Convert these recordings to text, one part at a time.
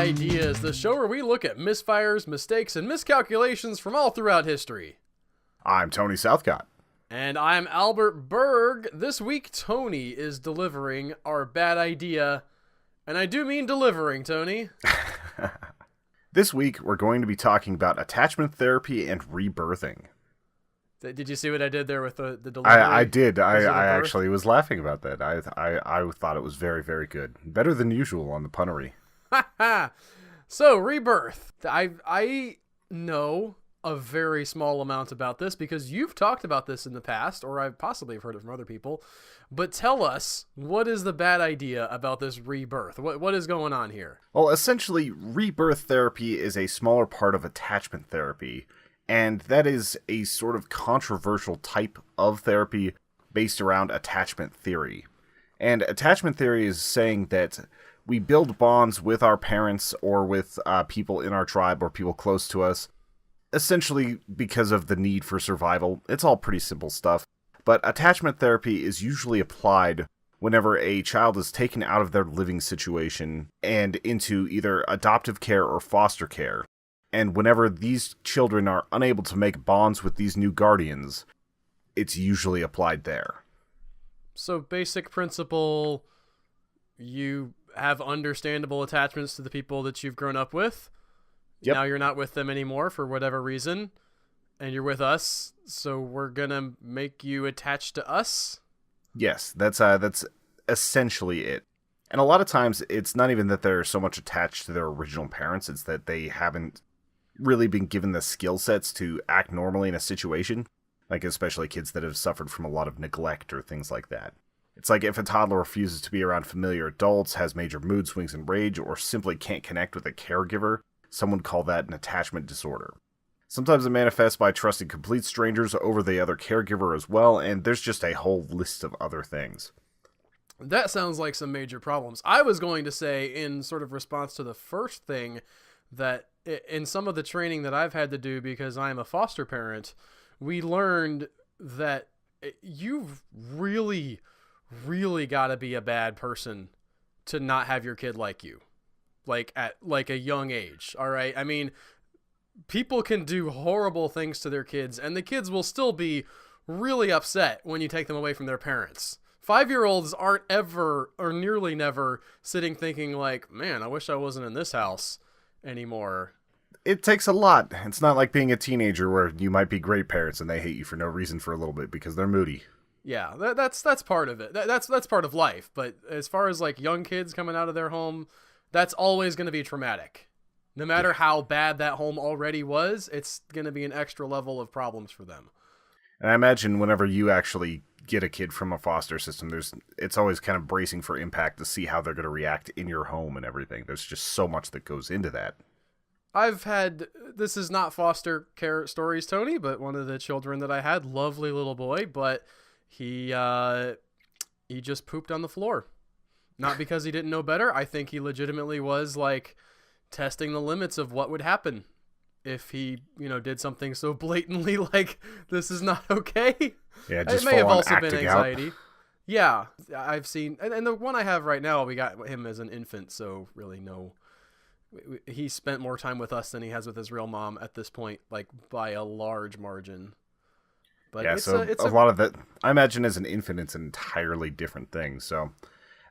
Ideas, the show where we look at misfires, mistakes, and miscalculations from all throughout history. I'm Tony Southcott. And I'm Albert Berg. This week, Tony is delivering our bad idea. And I do mean delivering, Tony. This week, we're going to be talking about attachment therapy and rebirthing. Did you see what I did there with the delivery? I did. I actually was laughing about that. I thought it was very, very good. Better than usual on the punnery. So, rebirth. I know a very small amount about this because you've talked about this in the past, or I possibly have heard it from other people. But tell us, what is the bad idea about this rebirth? What is going on here? Well, essentially, rebirth therapy is a smaller part of attachment therapy, and that is a sort of controversial type of therapy based around attachment theory. And attachment theory is saying that we build bonds with our parents or with people in our tribe or people close to us, essentially because of the need for survival. It's all pretty simple stuff. But attachment therapy is usually applied whenever a child is taken out of their living situation and into either adoptive care or foster care. And whenever these children are unable to make bonds with these new guardians, it's usually applied there. So basic principle, you have understandable attachments to the people that you've grown up with. Yep. Now you're not with them anymore for whatever reason, and you're with us, so we're gonna make you attached to us? Yes, that's essentially it. And a lot of times, it's not even that they're so much attached to their original parents, it's that they haven't really been given the skill sets to act normally in a situation, like especially kids that have suffered from a lot of neglect or things like that. It's like if a toddler refuses to be around familiar adults, has major mood swings and rage, or simply can't connect with a caregiver, some would call that an attachment disorder. Sometimes it manifests by trusting complete strangers over the other caregiver as well, and there's just a whole list of other things. That sounds like some major problems. I was going to say, in sort of response to the first thing, that in some of the training that I've had to do because I'm a foster parent, we learned that you've really got to be a bad person to not have your kid like you, like at like a young age. All right. I mean, people can do horrible things to their kids and the kids will still be really upset when you take them away from their parents. 5-year-olds aren't ever or nearly never sitting thinking like, man, I wish I wasn't in this house anymore. It takes a lot. It's not like being a teenager where you might be great parents and they hate you for no reason for a little bit because they're moody. Yeah, that's part of it. That's part of life. But as far as like young kids coming out of their home, that's always going to be traumatic. No matter how bad that home already was, it's going to be an extra level of problems for them. And I imagine whenever you actually get a kid from a foster system, it's always kind of bracing for impact to see how they're going to react in your home and everything. There's just so much that goes into that. This is not foster care stories, Tony, but one of the children that I had, lovely little boy, but he just pooped on the floor. Not because he didn't know better. I think he legitimately was like testing the limits of what would happen if he, did something so blatantly like this is not okay. Yeah, just it may have also been anxiety. Out. Yeah, I've seen, and the one I have right now, we got him as an infant, so really no. He spent more time with us than he has with his real mom at this point, like by a large margin. But yeah, it's a lot of that. I imagine as an infant, it's an entirely different thing. So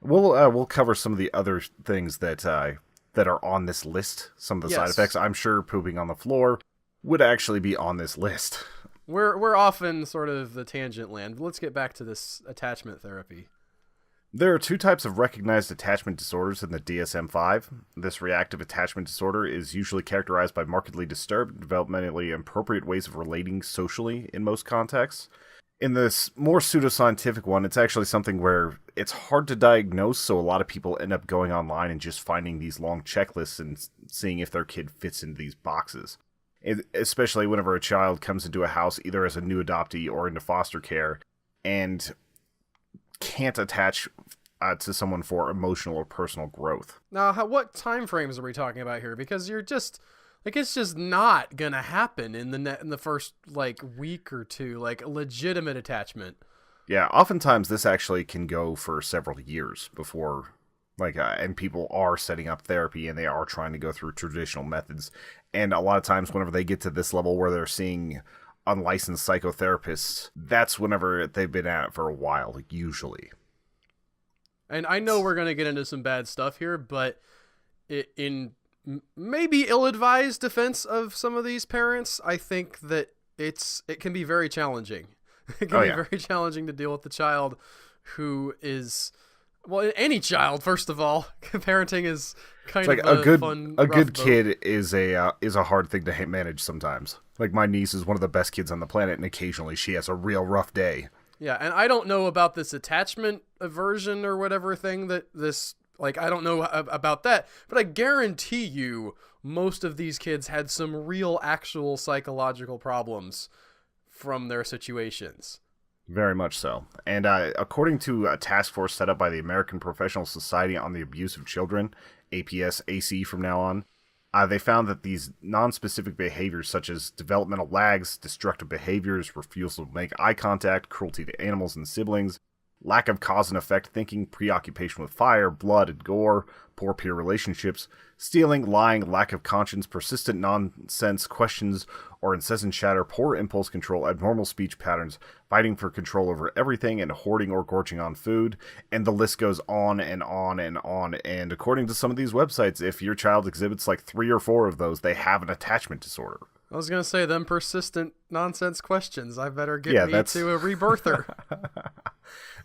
we'll cover some of the other things that are on this list. Some of the side effects. I'm sure pooping on the floor would actually be on this list. We're often sort of the tangent land. Let's get back to this attachment therapy. There are two types of recognized attachment disorders in the DSM-5. This reactive attachment disorder is usually characterized by markedly disturbed, developmentally appropriate ways of relating socially in most contexts. In this more pseudoscientific one, it's actually something where it's hard to diagnose, so a lot of people end up going online and just finding these long checklists and seeing if their kid fits into these boxes. Especially whenever a child comes into a house either as a new adoptee or into foster care and can't attach to someone for emotional or personal growth. Now, what time frames are we talking about here? Because you're just like, it's just not gonna happen in the first like week or two, like legitimate attachment. Yeah, oftentimes this actually can go for several years before And people are setting up therapy and they are trying to go through traditional methods. And a lot of times whenever they get to this level where they're seeing unlicensed psychotherapists, that's whenever they've been at it for a while, usually. And I know we're going to get into some bad stuff here, but in maybe ill-advised defense of some of these parents, I think that it can be very challenging. It can be very challenging to deal with the child who is... Well, any child, first of all, parenting is kind of a good kid is a hard thing to manage sometimes. Like, my niece is one of the best kids on the planet, and occasionally she has a real rough day. Yeah, and I don't know about this attachment aversion or whatever thing that this, like, I don't know about that, but I guarantee you most of these kids had some real, actual psychological problems from their situations. Very much so. And according to a task force set up by the American Professional Society on the Abuse of Children, APS-AC from now on, they found that these non-specific behaviors such as developmental lags, destructive behaviors, refusal to make eye contact, cruelty to animals and siblings, lack of cause and effect thinking, preoccupation with fire, blood, and gore, poor peer relationships, stealing, lying, lack of conscience, persistent nonsense questions or incessant chatter, poor impulse control, abnormal speech patterns, fighting for control over everything, and hoarding or gorging on food, and the list goes on and on and on. And according to some of these websites, if your child exhibits like 3 or 4 of those, they have an attachment disorder. I was going to say, them persistent nonsense questions. I better get to a rebirther.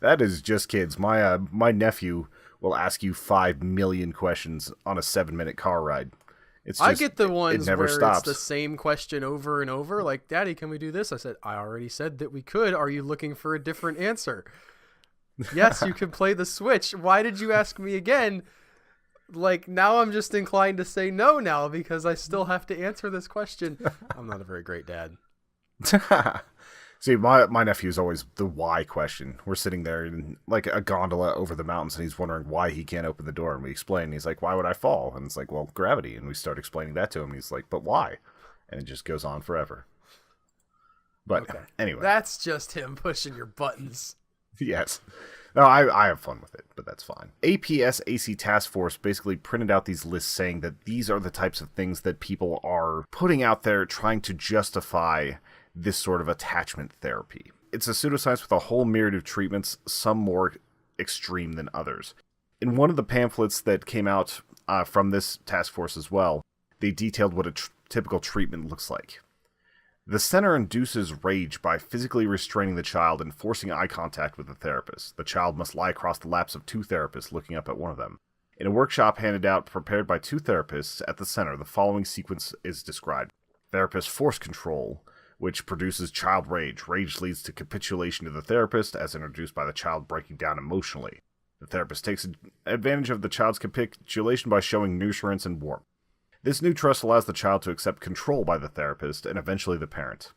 That is just kids. My nephew will ask you 5 million questions on a 7-minute car ride. It's just, I get the ones where stops. It's the same question over and over. Like, Daddy, can we do this? I said, I already said that we could. Are you looking for a different answer? Yes, you can play the Switch. Why did you ask me again? Like, now I'm just inclined to say no now because I still have to answer this question. I'm not a very great dad. See, my nephew's always the why question. We're sitting there in like a gondola over the mountains, and he's wondering why he can't open the door. And we explain. And he's like, "Why would I fall?" And it's like, "Well, gravity." And we start explaining that to him. And he's like, "But why?" And it just goes on forever. But anyway, that's just him pushing your buttons. Yes. No, I have fun with it, but that's fine. APS-AC Task Force basically printed out these lists saying that these are the types of things that people are putting out there trying to justify this sort of attachment therapy. It's a pseudoscience with a whole myriad of treatments, some more extreme than others. In one of the pamphlets that came out from this task force as well, they detailed what a typical treatment looks like. The center induces rage by physically restraining the child and forcing eye contact with the therapist. The child must lie across the laps of 2 therapists looking up at one of them. In a workshop handed out prepared by 2 therapists at the center, the following sequence is described. Therapist force control, which produces child rage. Rage leads to capitulation to the therapist, as introduced by the child breaking down emotionally. The therapist takes advantage of the child's capitulation by showing nurturance and warmth. This new trust allows the child to accept control by the therapist and eventually the parent.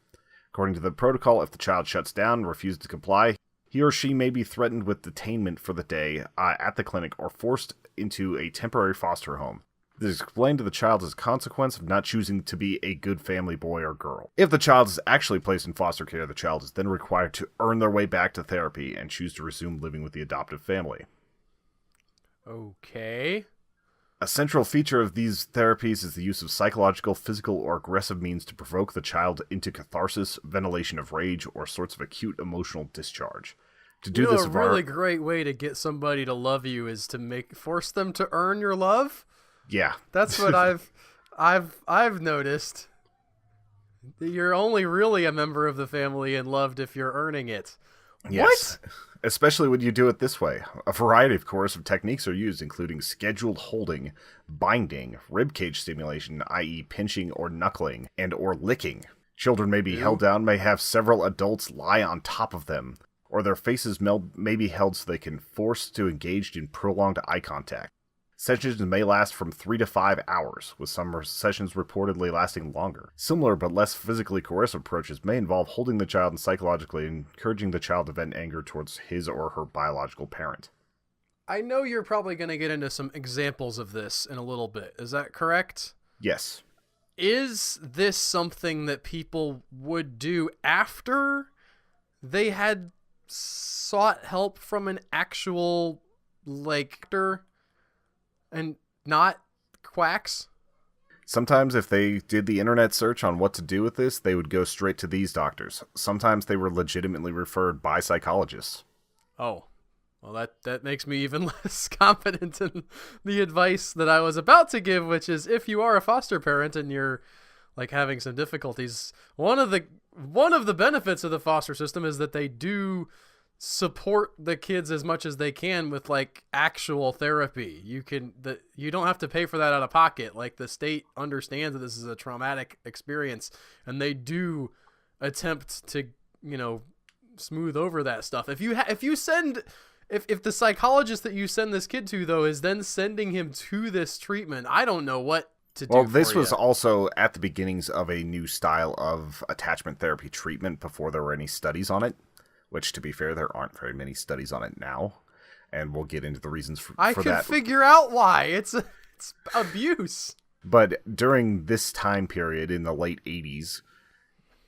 According to the protocol, if the child shuts down and refuses to comply, he or she may be threatened with detainment for the day at the clinic or forced into a temporary foster home. This is explained to the child as a consequence of not choosing to be a good family boy or girl. If the child is actually placed in foster care, the child is then required to earn their way back to therapy and choose to resume living with the adoptive family. Okay. A central feature of these therapies is the use of psychological, physical, or aggressive means to provoke the child into catharsis, ventilation of rage, or sorts of acute emotional discharge. To do this, a really great way to get somebody to love you is to force them to earn your love. Yeah, that's what I've noticed. You're only really a member of the family and loved if you're earning it. Yes. What? Especially when you do it this way. A variety, of course, of techniques are used, including scheduled holding, binding, ribcage stimulation, i.e. pinching or knuckling, and or licking. Children may be held down, may have several adults lie on top of them, or their faces may be held so they can force to engage in prolonged eye contact. Sessions may last from 3 to 5 hours, with some sessions reportedly lasting longer. Similar but less physically coercive approaches may involve holding the child and psychologically encouraging the child to vent anger towards his or her biological parent. I know you're probably going to get into some examples of this in a little bit. Is that correct? Yes. Is this something that people would do after they had sought help from an actual, actor? and not quacks? Sometimes if they did the internet search on what to do with this, they would go straight to these doctors. Sometimes they were legitimately referred by psychologists. Oh, well, that makes me even less confident in the advice that I was about to give, which is if you are a foster parent and you're like having some difficulties, one of the benefits of the foster system is that they do support the kids as much as they can with like actual therapy. You don't have to pay for that out of pocket. Like the state understands that this is a traumatic experience, and they do attempt to, smooth over that stuff. If the psychologist that you send this kid to though is then sending him to this treatment, I don't know what to do. Well, this was also at the beginnings of a new style of attachment therapy treatment before there were any studies on it. Which, to be fair, there aren't very many studies on it now, and we'll get into the reasons for that. I can figure out why. It's abuse. But during this time period in the late 80s,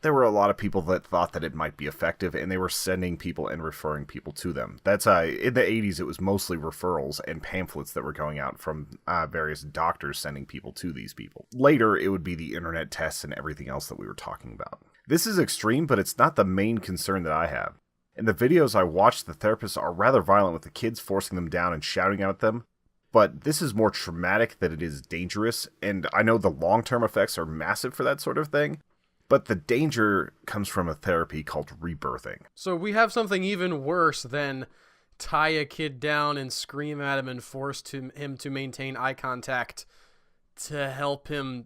there were a lot of people that thought that it might be effective, and they were sending people and referring people to them. That's in the 80s, it was mostly referrals and pamphlets that were going out from various doctors sending people to these people. Later, it would be the internet tests and everything else that we were talking about. This is extreme, but it's not the main concern that I have. In the videos I watched, the therapists are rather violent with the kids, forcing them down and shouting at them. But this is more traumatic than it is dangerous, and I know the long-term effects are massive for that sort of thing, but the danger comes from a therapy called rebirthing. So we have something even worse than tie a kid down and scream at him and force him to maintain eye contact to help him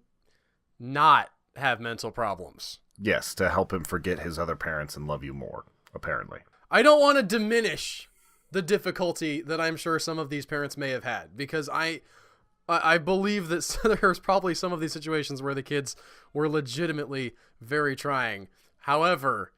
not have mental problems. Yes, to help him forget his other parents and love you more. Apparently. I don't want to diminish the difficulty that I'm sure some of these parents may have had, because I believe that there's probably some of these situations where the kids were legitimately very trying. However,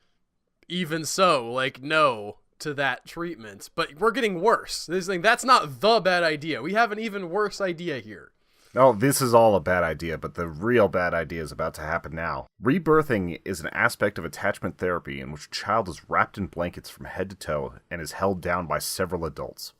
even so, like, no to that treatment. But we're getting worse. That's not the bad idea. We have an even worse idea here. No, this is all a bad idea, but the real bad idea is about to happen now. Rebirthing is an aspect of attachment therapy in which a child is wrapped in blankets from head to toe and is held down by several adults.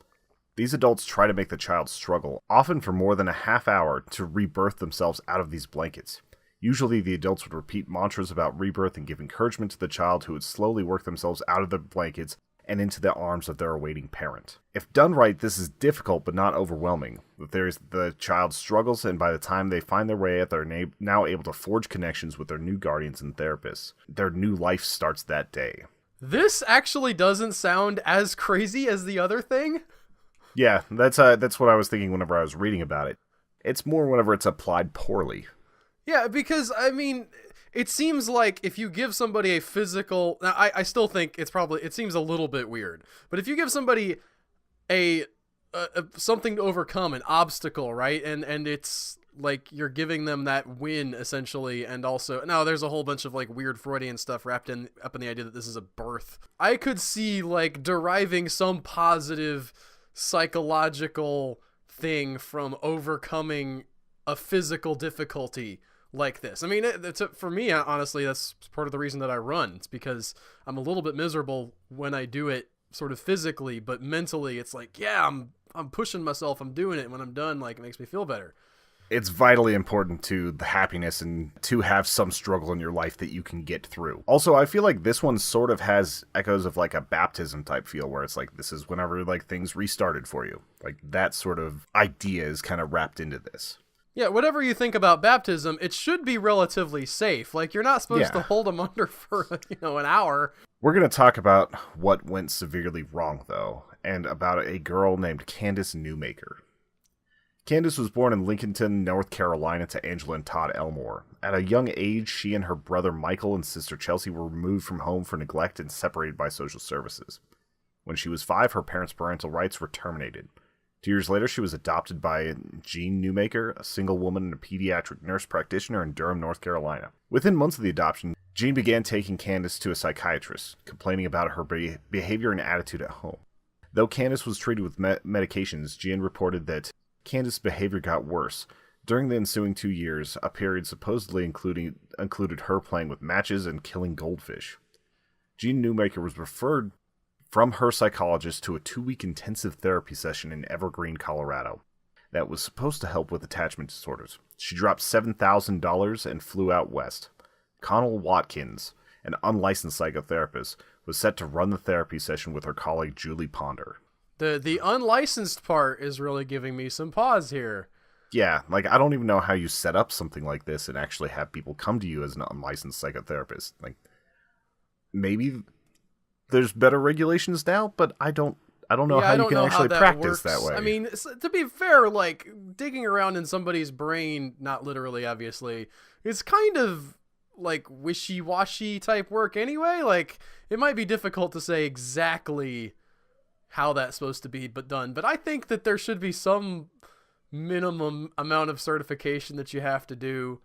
These adults try to make the child struggle, often for more than a half hour, to rebirth themselves out of these blankets. Usually the adults would repeat mantras about rebirth and give encouragement to the child, who would slowly work themselves out of the blankets and into the arms of their awaiting parent. If done right, this is difficult but not overwhelming. The child struggles, and by the time they find their way out, they're now able to forge connections with their new guardians and therapists. Their new life starts that day. This actually doesn't sound as crazy as the other thing. Yeah, that's what I was thinking whenever I was reading about it. It's more whenever it's applied poorly. Yeah, because, I mean, it seems like if you give somebody a physical... Now, I still think it seems a little bit weird. But if you give somebody a something to overcome, an obstacle, right? And it's like you're giving them that win, essentially. And also, now there's a whole bunch of like weird Freudian stuff wrapped up in the idea that this is a birth. I could see like deriving some positive psychological thing from overcoming a physical difficulty like this. I mean, for me, honestly, that's part of the reason that I run. It's because I'm a little bit miserable when I do it sort of physically, but mentally it's like, yeah, I'm pushing myself, I'm doing it, and when I'm done, like, it makes me feel better. It's vitally important to the happiness and to have some struggle in your life that you can get through. Also, I feel like this one sort of has echoes of like a baptism type feel, where it's like, this is whenever like things restarted for you. Like that sort of idea is kind of wrapped into this. Yeah, whatever you think about baptism, it should be relatively safe. Like, you're not supposed to hold them under for, an hour. We're going to talk about what went severely wrong, though, and about a girl named Candace Newmaker. Candace was born in Lincolnton, North Carolina, to Angela and Todd Elmore. At a young age, she and her brother Michael and sister Chelsea were removed from home for neglect and separated by social services. When she was 5, her parents' parental rights were terminated. 2 years later, she was adopted by Jean Newmaker, a single woman and a pediatric nurse practitioner in Durham, North Carolina. Within months of the adoption, Jean began taking Candace to a psychiatrist, complaining about her behavior and attitude at home. Though Candace was treated with medications, Jean reported that Candace's behavior got worse. During the ensuing 2 years, a period supposedly included her playing with matches and killing goldfish. Jean Newmaker was referred from her psychologist to a 2-week intensive therapy session in Evergreen, Colorado. that was supposed to help with attachment disorders. She dropped $7,000 and flew out west. Connell Watkins, an unlicensed psychotherapist, was set to run the therapy session with her colleague Julie Ponder. The unlicensed part is really giving me some pause here. Yeah, like, I don't even know how you set up something like this and actually have people come to you as an unlicensed psychotherapist. Like, maybe there's better regulations now, but I don't know how you can actually practice that way. I mean, to be fair, like, digging around in somebody's brain, not literally, obviously, it's kind of like wishy-washy type work anyway. Like, it might be difficult to say exactly how that's supposed to be done, but I think that there should be some minimum amount of certification that you have to do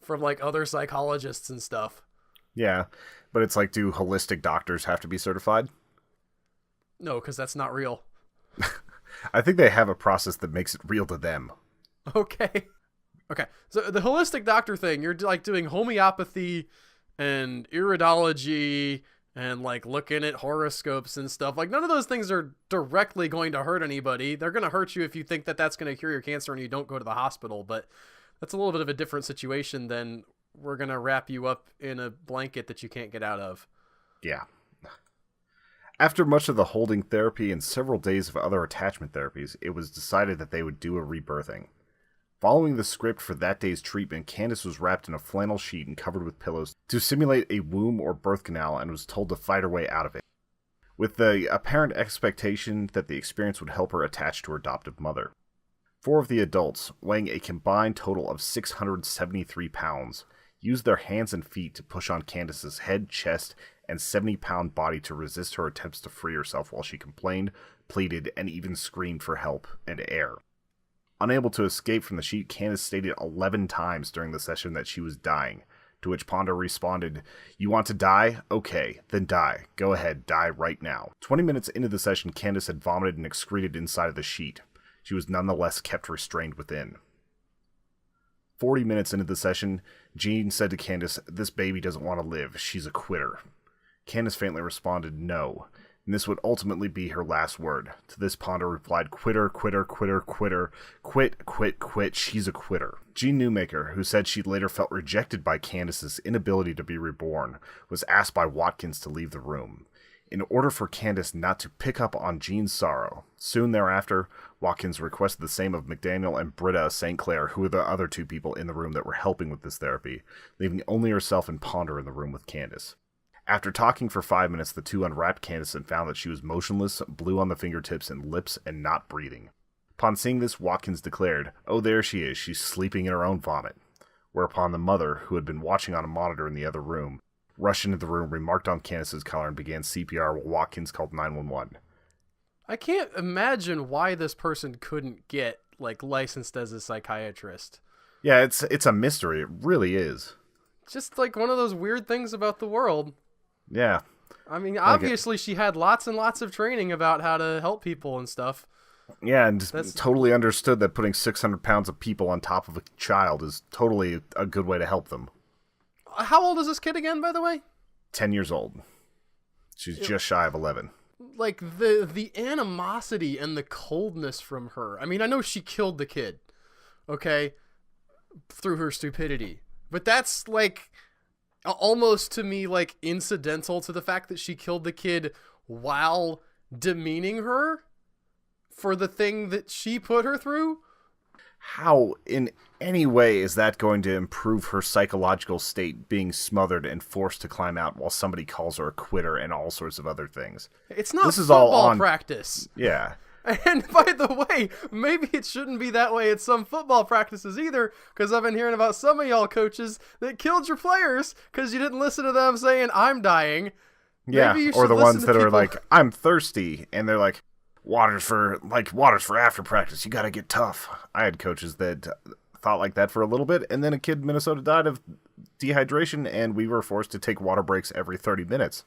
from, like, other psychologists and stuff. Yeah, but it's like, do holistic doctors have to be certified? No, because that's not real. I think they have a process that makes it real to them. Okay. So the holistic doctor thing, you're like doing homeopathy and iridology and like looking at horoscopes and stuff. Like, none of those things are directly going to hurt anybody. They're going to hurt you if you think that that's going to cure your cancer and you don't go to the hospital. But that's a little bit of a different situation than we're going to wrap you up in a blanket that you can't get out of. Yeah. After much of the holding therapy and several days of other attachment therapies, it was decided that they would do a rebirthing. Following the script for that day's treatment, Candace was wrapped in a flannel sheet and covered with pillows to simulate a womb or birth canal and was told to fight her way out of it, with the apparent expectation that the experience would help her attach to her adoptive mother. 4 of the adults, weighing a combined total of 673 pounds, used their hands and feet to push on Candace's head, chest, and 70-pound body to resist her attempts to free herself while she complained, pleaded, and even screamed for help and air. Unable to escape from the sheet, Candace stated 11 times during the session that she was dying, to which Ponder responded, "You want to die? Okay, then die. Go ahead, die right now." 20 minutes into the session, Candace had vomited and excreted inside of the sheet. She was nonetheless kept restrained within. 40 minutes into the session, Jean said to Candace, "This baby doesn't want to live. She's a quitter." Candace faintly responded, "No," and this would ultimately be her last word. To this, Ponder replied, "Quitter, quitter, quitter, quitter, quit, quit, quit, she's a quitter." Jean Newmaker, who said she later felt rejected by Candace's inability to be reborn, was asked by Watkins to leave the room, in order for Candace not to pick up on Jean's sorrow. Soon thereafter, Watkins requested the same of McDaniel and Britta St. Clair, who were the other 2 people in the room that were helping with this therapy, leaving only herself and Ponder in the room with Candace. After talking for 5 minutes, the 2 unwrapped Candace and found that she was motionless, blue on the fingertips and lips, and not breathing. Upon seeing this, Watkins declared, "Oh, there she is. She's sleeping in her own vomit." Whereupon the mother, who had been watching on a monitor in the other room, rushed into the room, remarked on Candace's collar, and began CPR while Watkins called 911. I can't imagine why this person couldn't get, like, licensed as a psychiatrist. Yeah, it's a mystery. It really is. Just like one of those weird things about the world. Yeah. I mean, obviously she had lots and lots of training about how to help people and stuff. Yeah, and totally understood that putting 600 pounds of people on top of a child is totally a good way to help them. How old is this kid again, by the way? 10 years old. She's just shy of 11. Like, the animosity and the coldness from her. I mean, I know she killed the kid, okay, through her stupidity. But that's, like, almost to me, like, incidental to the fact that she killed the kid while demeaning her for the thing that she put her through. How, in any way, is that going to improve her psychological state, being smothered and forced to climb out while somebody calls her a quitter and all sorts of other things? It's not football practice. Yeah. And by the way, maybe it shouldn't be that way at some football practices either, because I've been hearing about some of y'all coaches that killed your players because you didn't listen to them saying, "I'm dying." Yeah, or the ones that are like, "I'm thirsty," and they're like, water's for after practice. You got to get tough. I had coaches that thought like that for a little bit, and then a kid in Minnesota died of dehydration, and we were forced to take water breaks every 30 minutes.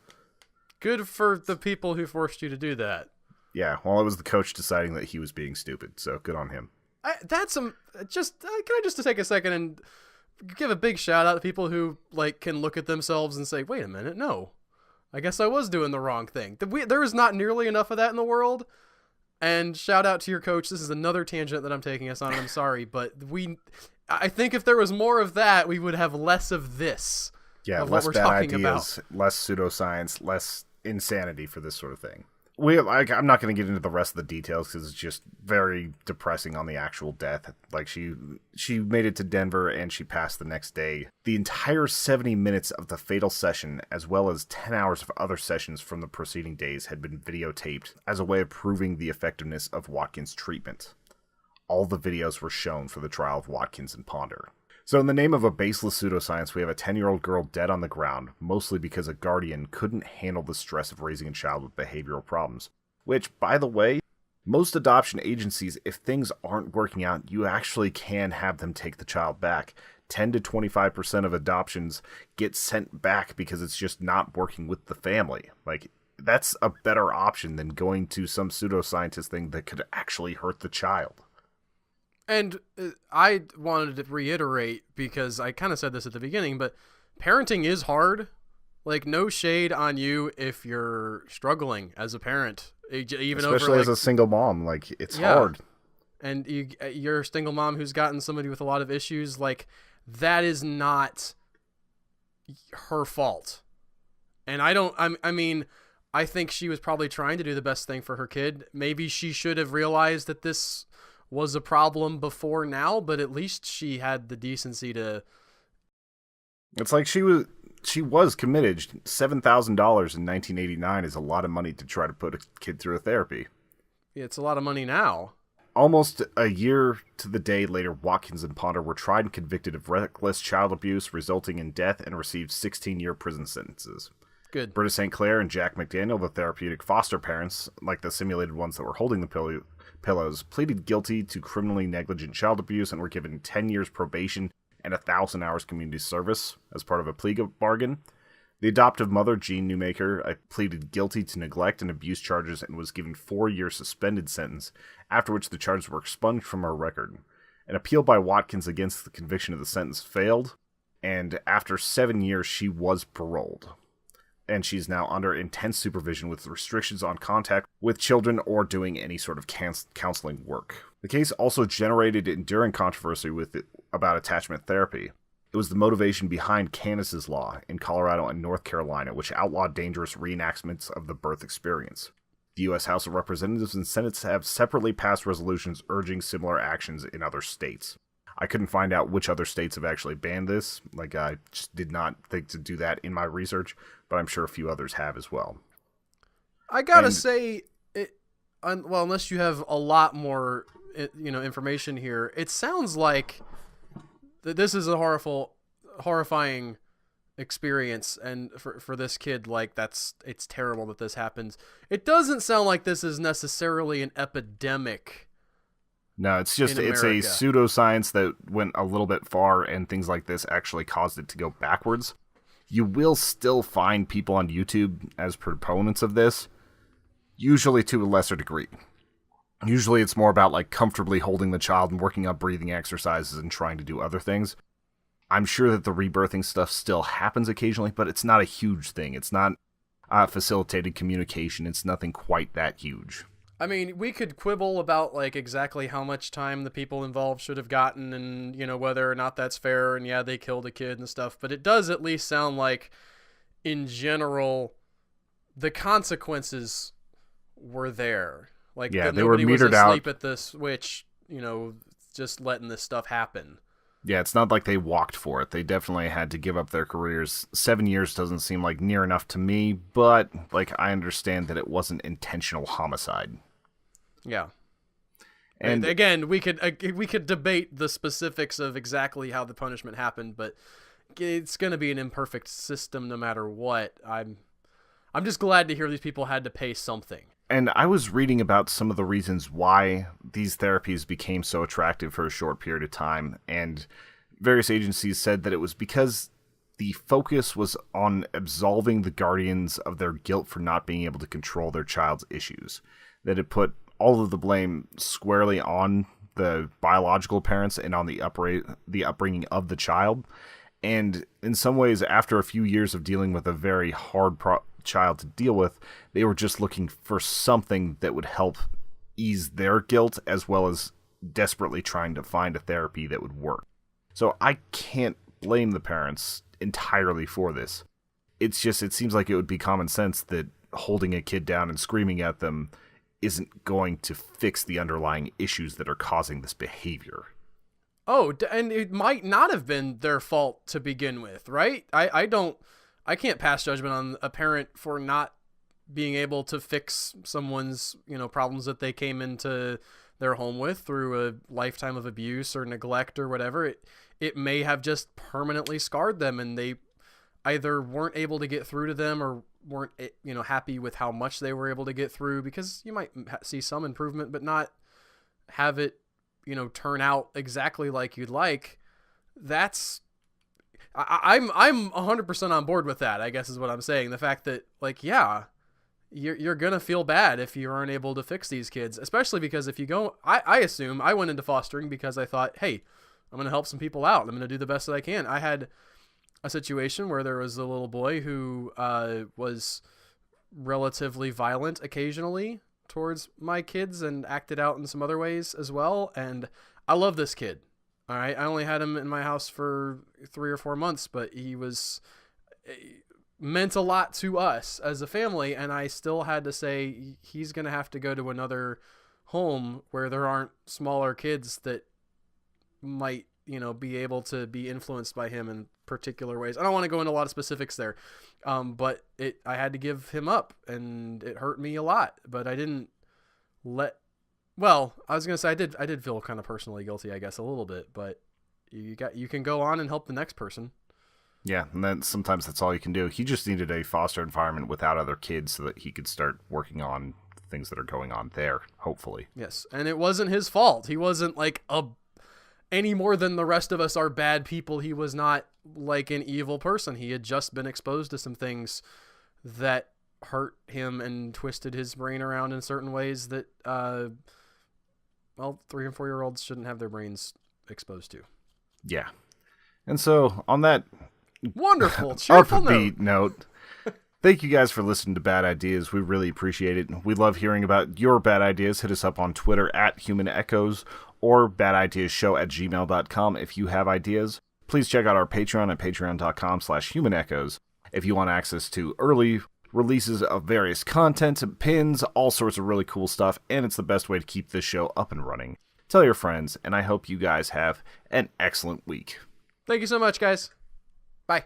Good for the people who forced you to do that. Yeah, well, it was the coach deciding that he was being stupid, so good on him. Can I just take a second and give a big shout out to people who, like, can look at themselves and say, "Wait a minute, no, I guess I was doing the wrong thing." There is not nearly enough of that in the world. And shout out to your coach. This is another tangent that I'm taking us on, and I'm sorry, but I think if there was more of that, we would have less of this. Yeah, of less what we're bad talking ideas, about. less pseudoscience, less insanity for this sort of thing. I'm not going to get into the rest of the details because it's just very depressing on the actual death. Like, she made it to Denver and she passed the next day. The entire 70 minutes of the fatal session, as well as 10 hours of other sessions from the preceding days, had been videotaped as a way of proving the effectiveness of Watkins' treatment. All the videos were shown for the trial of Watkins and Ponder. So in the name of a baseless pseudoscience, we have a 10-year-old girl dead on the ground, mostly because a guardian couldn't handle the stress of raising a child with behavioral problems. Which, by the way, most adoption agencies, if things aren't working out, you actually can have them take the child back. 10 to 25% of adoptions get sent back because it's just not working with the family. Like, that's a better option than going to some pseudoscientist thing that could actually hurt the child. And I wanted to reiterate, because I kind of said this at the beginning, but parenting is hard. Like, no shade on you if you're struggling as a parent, even especially as a single mom. Like, it's hard. And you're a single mom who's gotten somebody with a lot of issues. Like, that is not her fault. And I think she was probably trying to do the best thing for her kid. Maybe she should have realized that this was a problem before now, but at least she had the decency to... It's like she was committed. $7,000 in 1989 is a lot of money to try to put a kid through a therapy. Yeah, it's a lot of money now. Almost a year to the day later, Watkins and Ponder were tried and convicted of reckless child abuse, resulting in death, and received 16-year prison sentences. Good. Britta St. Clair and Jack McDaniel, the therapeutic foster parents, like the simulated ones that were holding the pillows, pleaded guilty to criminally negligent child abuse and were given 10 years probation and 1,000 hours community service as part of a plea bargain. The adoptive mother, Jean Newmaker, pleaded guilty to neglect and abuse charges and was given 4-year suspended sentence, after which the charges were expunged from her record. An appeal by Watkins against the conviction of the sentence failed, and after 7 years she was paroled. And she's now under intense supervision with restrictions on contact with children or doing any sort of counseling work. The case also generated enduring controversy about attachment therapy. It was the motivation behind Candace's law in Colorado and North Carolina, which outlawed dangerous reenactments of the birth experience. The U.S. House of Representatives and Senate have separately passed resolutions urging similar actions in other states. I couldn't find out which other states have actually banned this. Like, I just did not think to do that in my research, but I'm sure a few others have as well. I gotta say, well, unless you have a lot more, information here, it sounds like this is a horrifying experience, and for this kid, like, it's terrible that this happens. It doesn't sound like this is necessarily an epidemic. No, it's a pseudoscience that went a little bit far, and things like this actually caused it to go backwards. You will still find people on YouTube as proponents of this, usually to a lesser degree. Usually it's more about, like, comfortably holding the child and working on breathing exercises and trying to do other things. I'm sure that the rebirthing stuff still happens occasionally, but it's not a huge thing. It's not facilitated communication. It's nothing quite that huge. I mean, we could quibble about, like, exactly how much time the people involved should have gotten and, whether or not that's fair, and yeah, they killed a kid and stuff, but it does at least sound like, in general, the consequences were there. Like, yeah, they nobody were metered was asleep out at the switch, just letting this stuff happen. Yeah, it's not like they walked for it. They definitely had to give up their careers. 7 years doesn't seem like near enough to me, but, like, I understand that it wasn't intentional homicide. Yeah. And again, we could debate the specifics of exactly how the punishment happened, but it's going to be an imperfect system no matter what. I'm just glad to hear these people had to pay something. And I was reading about some of the reasons why these therapies became so attractive for a short period of time, and various agencies said that it was because the focus was on absolving the guardians of their guilt for not being able to control their child's issues. That it put all of the blame squarely on the biological parents and on the upbringing of the child. And in some ways, after a few years of dealing with a very hard child to deal with, they were just looking for something that would help ease their guilt as well as desperately trying to find a therapy that would work. So I can't blame the parents entirely for this. It's just, it seems like it would be common sense that holding a kid down and screaming at them isn't going to fix the underlying issues that are causing this behavior. Oh, and it might not have been their fault to begin with, right? I can't pass judgment on a parent for not being able to fix someone's, problems that they came into their home with through a lifetime of abuse or neglect or whatever. It may have just permanently scarred them, and they either weren't able to get through to them or weren't, happy with how much they were able to get through, because you might see some improvement, but not have it, turn out exactly like you'd like. I'm 100% on board with that, I guess is what I'm saying. The fact that, you're going to feel bad if you aren't able to fix these kids, especially because if you go, I assume I went into fostering because I thought, hey, I'm going to help some people out. I'm going to do the best that I can. I had a situation where there was a little boy who was relatively violent occasionally towards my kids and acted out in some other ways as well. And I love this kid. All right. I only had him in my house for 3 or 4 months, but he meant a lot to us as a family. And I still had to say, he's going to have to go to another home where there aren't smaller kids that might, be able to be influenced by him in particular ways. I don't want to go into a lot of specifics there. But I had to give him up, and it hurt me a lot, but I didn't I was going to say I did feel kind of personally guilty, I guess, a little bit, but you can go on and help the next person. Yeah. And then sometimes that's all you can do. He just needed a foster environment without other kids so that he could start working on things that are going on there, hopefully. Yes. And it wasn't his fault. He wasn't any more than the rest of us are bad people. He was not like an evil person. He had just been exposed to some things that hurt him and twisted his brain around in certain ways that, 3 and 4 year olds shouldn't have their brains exposed to. Yeah. And so on that wonderful, cheerful upbeat note, thank you guys for listening to Bad Ideas. We really appreciate it. We love hearing about your bad ideas. Hit us up on Twitter @Human Echoes or badideasshow@gmail.com if you have ideas. Please check out our Patreon at patreon.com/Human Echoes if you want access to early releases of various content, pins, all sorts of really cool stuff, and it's the best way to keep this show up and running. Tell your friends, and I hope you guys have an excellent week. Thank you so much, guys. Bye.